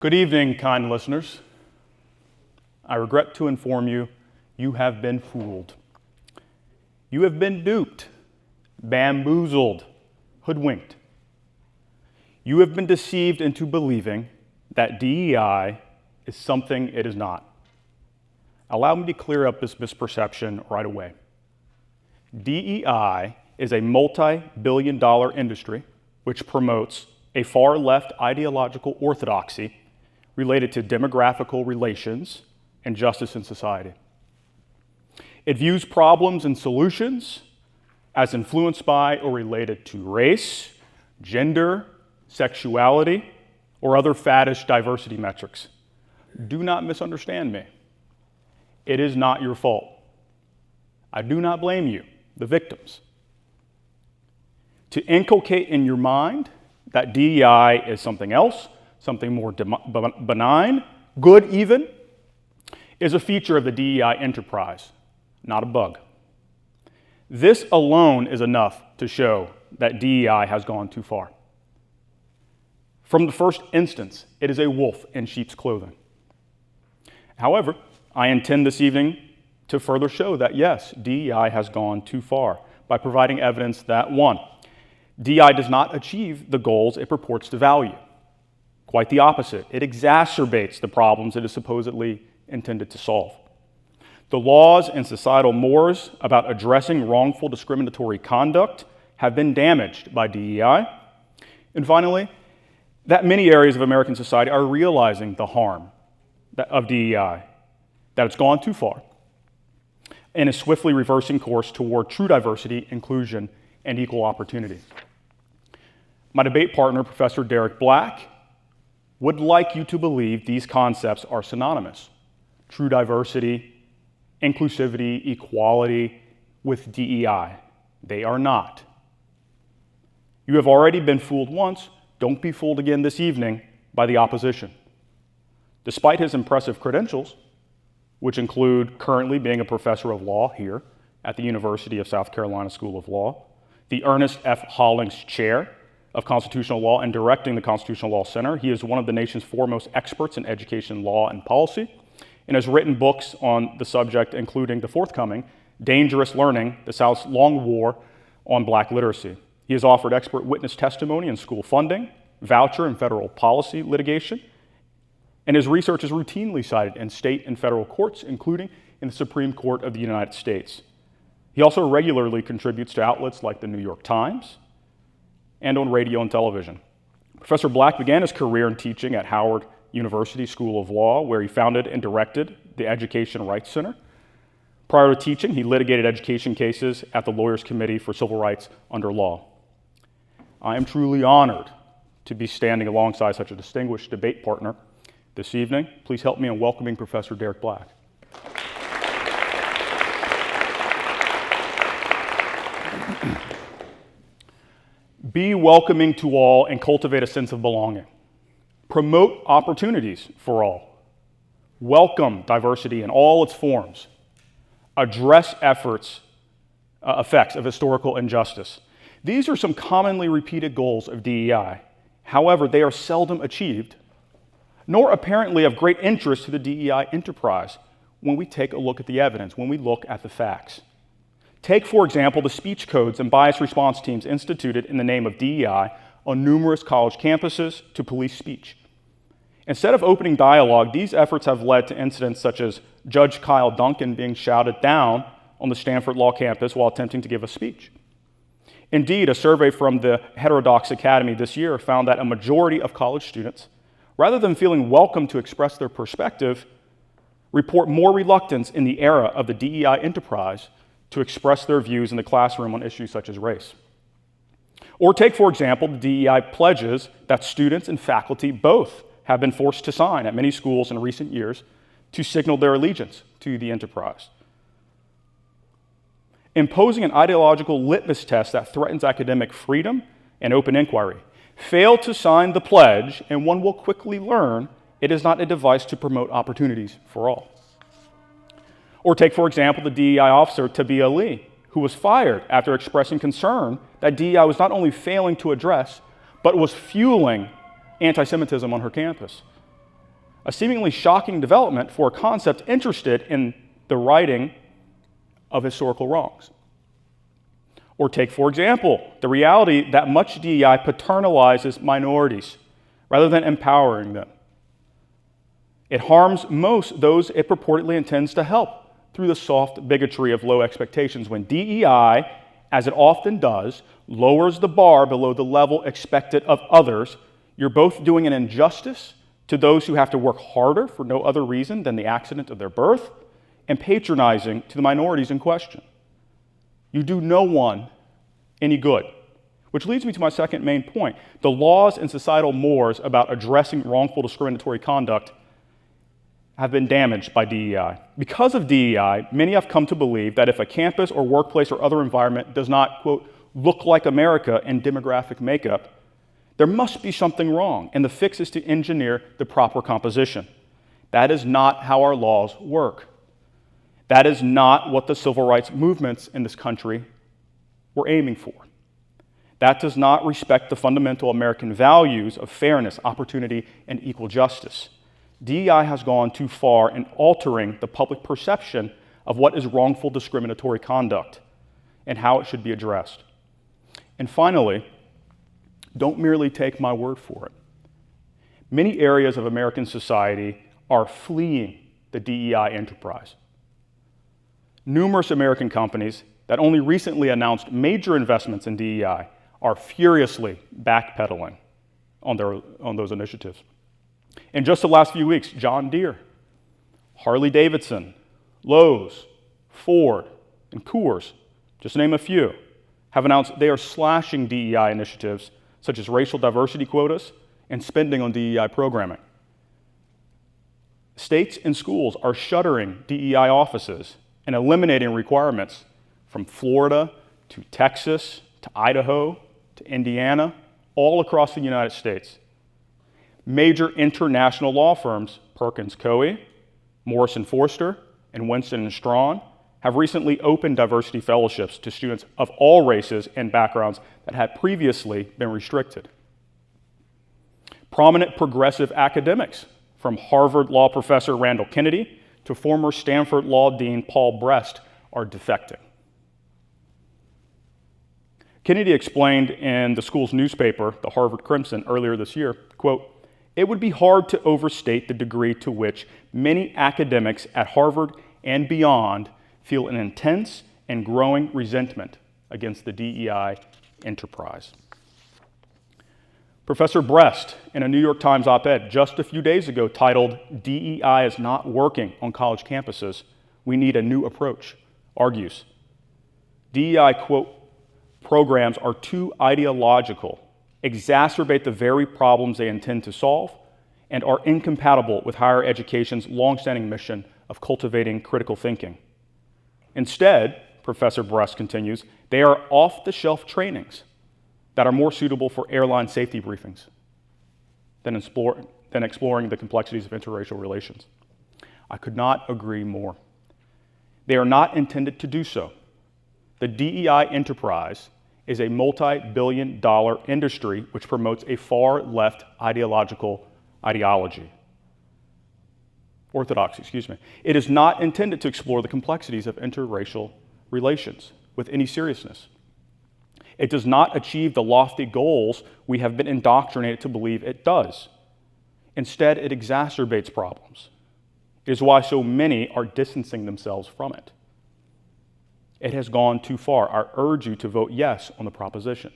Good evening, kind listeners. I regret to inform you, you have been fooled. You have been duped, bamboozled, hoodwinked. You have been deceived into believing that DEI is something it is not. Allow me to clear up this misperception right away. DEI is a multi-billion-dollar industry which promotes a far-left ideological orthodoxy related to demographical relations and justice in society. It views problems and solutions as influenced by or related to race, gender, sexuality, or other faddish diversity metrics. Do not misunderstand me. It is not your fault. I do not blame you, the victims. To inculcate in your mind that DEI is something else, something more benign, good even, is a feature of the DEI enterprise, not a bug. This alone is enough to show that DEI has gone too far. From the first instance, it is a wolf in sheep's clothing. However, I intend this evening to further show that yes, DEI has gone too far by providing evidence that, one, DEI does not achieve the goals it purports to value. Quite the opposite. It exacerbates the problems it is supposedly intended to solve. The laws and societal mores about addressing wrongful discriminatory conduct have been damaged by DEI. And finally, that many areas of American society are realizing the harm of DEI, that it's gone too far, and is swiftly reversing course toward true diversity, inclusion, and equal opportunity. My debate partner, Professor Derek Black, would like you to believe these concepts are synonymous. True diversity, inclusivity, equality with DEI. They are not. You have already been fooled once. Don't be fooled again this evening by the opposition. Despite his impressive credentials, which include currently being a professor of law here at the University of South Carolina School of Law, the Ernest F. Hollings Chair of Constitutional Law and directing the Constitutional Law Center. He is one of the nation's foremost experts in education, law, and policy, and has written books on the subject, including the forthcoming Dangerous Learning, the South's Long War on Black Literacy. He has offered expert witness testimony in school funding, voucher, and federal policy litigation, and his research is routinely cited in state and federal courts, including in the Supreme Court of the United States. He also regularly contributes to outlets like the New York Times and on radio and television. Professor Black began his career in teaching at Howard University School of Law, where he founded and directed the Education Rights Center. Prior to teaching, he litigated education cases at the Lawyers Committee for Civil Rights under law. I am truly honored to be standing alongside such a distinguished debate partner this evening. Please help me in welcoming Professor Derek Black. Be welcoming to all and cultivate a sense of belonging. Promote opportunities for all. Welcome diversity in all its forms. Address effects of historical injustice. These are some commonly repeated goals of DEI. However, they are seldom achieved, nor apparently of great interest to the DEI enterprise when we take a look at the evidence, when we look at the facts. Take, for example, the speech codes and bias response teams instituted in the name of DEI on numerous college campuses to police speech. Instead of opening dialogue, these efforts have led to incidents such as Judge Kyle Duncan being shouted down on the Stanford Law campus while attempting to give a speech. Indeed, a survey from the Heterodox Academy this year found that a majority of college students, rather than feeling welcome to express their perspective, report more reluctance in the era of the DEI enterprise to express their views in the classroom on issues such as race. Or take, for example, the DEI pledges that students and faculty both have been forced to sign at many schools in recent years to signal their allegiance to the enterprise. Imposing an ideological litmus test that threatens academic freedom and open inquiry. Fail to sign the pledge, and one will quickly learn it is not a device to promote opportunities for all. Or take, for example, the DEI officer, Tabia Lee, who was fired after expressing concern that DEI was not only failing to address, but was fueling anti-Semitism on her campus. a seemingly shocking development for a concept interested in the righting of historical wrongs. Or take, for example, the reality that much DEI paternalizes minorities rather than empowering them. It harms most those it purportedly intends to help through the soft bigotry of low expectations when DEI, as it often does, lowers the bar below the level expected of others. You're both doing an injustice to those who have to work harder for no other reason than the accident of their birth, and patronizing to the minorities in question. You do no one any good. Which leads me to my second main point. The laws and societal mores about addressing wrongful discriminatory conduct have been damaged by DEI. Because of DEI, many have come to believe that if a campus or workplace or other environment does not, quote, look like America in demographic makeup, there must be something wrong, and the fix is to engineer the proper composition. That is not how our laws work. That is not what the civil rights movements in this country were aiming for. That does not respect the fundamental American values of fairness, opportunity, and equal justice. DEI has gone too far in altering the public perception of what is wrongful discriminatory conduct and how it should be addressed. And finally, don't merely take my word for it. Many areas of American society are fleeing the DEI enterprise. Numerous American companies that only recently announced major investments in DEI are furiously backpedaling on those initiatives. In just the last few weeks, John Deere, Harley-Davidson, Lowe's, Ford, and Coors, just to name a few, have announced they are slashing DEI initiatives such as racial diversity quotas and spending on DEI programming. States and schools are shuttering DEI offices and eliminating requirements from Florida to Texas to Idaho to Indiana, all across the United States. Major international law firms, Perkins Coie, Morrison Foerster, and Winston & Strawn, have recently opened diversity fellowships to students of all races and backgrounds that had previously been restricted. Prominent progressive academics, from Harvard law professor Randall Kennedy to former Stanford law dean Paul Brest, are defecting. Kennedy explained in the school's newspaper, the Harvard Crimson, earlier this year, quote, "It would be hard to overstate the degree to which many academics at Harvard and beyond feel an intense and growing resentment against the DEI enterprise." Professor Brest, in a New York Times op-ed just a few days ago titled, "DEI is not working on college campuses, we need a new approach," argues, DEI, quote, "programs are too ideological, exacerbate the very problems they intend to solve, and are incompatible with higher education's longstanding mission of cultivating critical thinking. Instead," Professor Brest continues, "they are off-the-shelf trainings that are more suitable for airline safety briefings than exploring the complexities of interracial relations." I could not agree more. They are not intended to do so. The DEI enterprise is a multi-billion-dollar industry which promotes a far-left orthodoxy. It is not intended to explore the complexities of interracial relations with any seriousness. It does not achieve the lofty goals we have been indoctrinated to believe it does. Instead, it exacerbates problems. It is why so many are distancing themselves from it. It has gone too far. I urge you to vote yes on the proposition.